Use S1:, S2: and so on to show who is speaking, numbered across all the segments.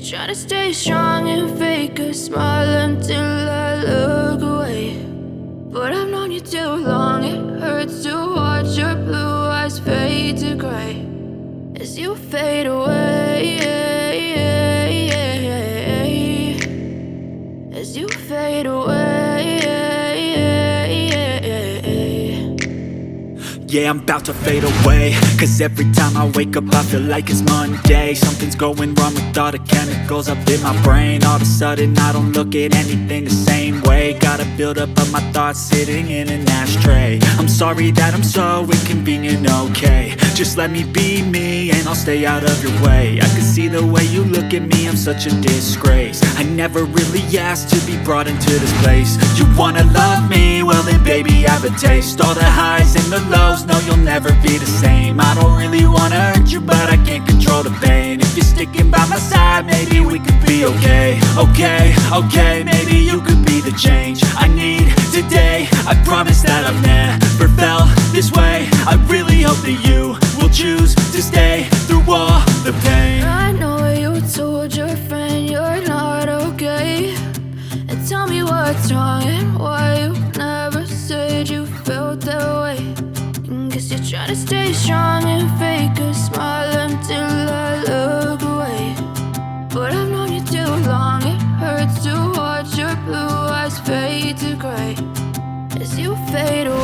S1: try to stay strong and fake a smile until I look away. But I've known you too long, it hurts to watch your blue eyes fade to gray as you fade away, as you fade away.
S2: Yeah, I'm about to fade away, cause every time I wake up I feel like it's Monday. Something's going wrong with all the chemicals up in my brain. All of a sudden I don't look at anything the same way. Got a buildup of my thoughts sitting in an ashtray. I'm sorry that I'm so inconvenient, okay. Just let me be me and I'll stay out of your way. I can see the way you look at me, I'm such a disgrace. I never really asked to be brought into this place. You wanna love me? Well then baby I have a taste. All the highs and the lows, no, you'll never be the same. I don't really wanna hurt you, but I can't control the pain. If you're sticking by my side, maybe we could be okay. Okay, maybe you could be the change I need today. I promise that I've never felt this way. I really hope that you will choose to stay through all the pain.
S1: I know you told your friend you're not okay, and tell me what's wrong and why you never said you felt that way. Guess you're trying to stay strong and fake a smile until I look away. But I've known you too long, it hurts to watch your blue eyes fade to gray as you fade away,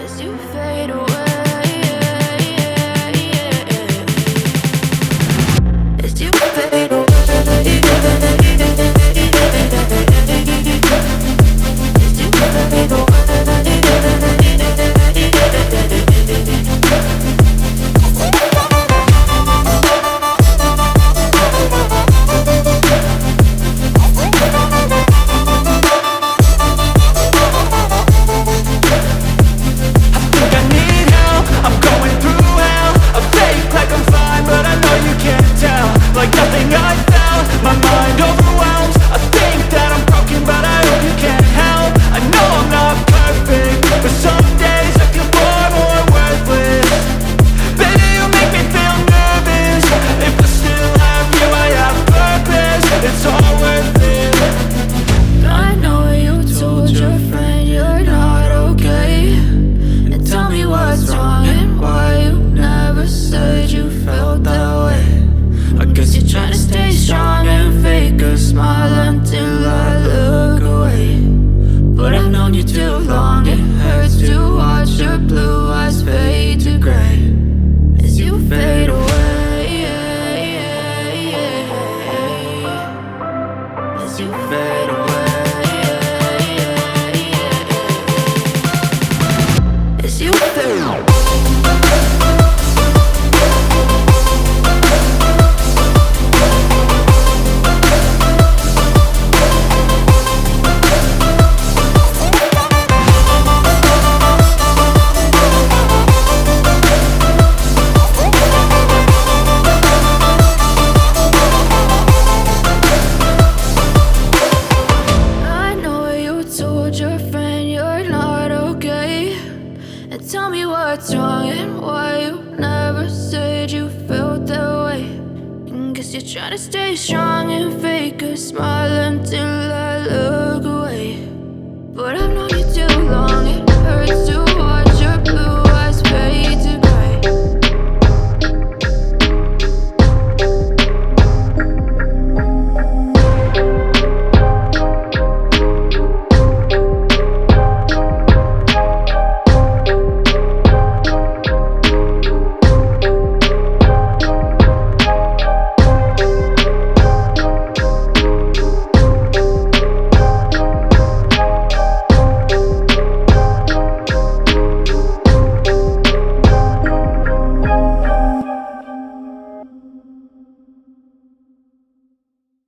S1: as you fade away, as you fade away. Tell me what's wrong and why you never said you felt that way. Guess you're trying to stay strong and fake a smile until I look away.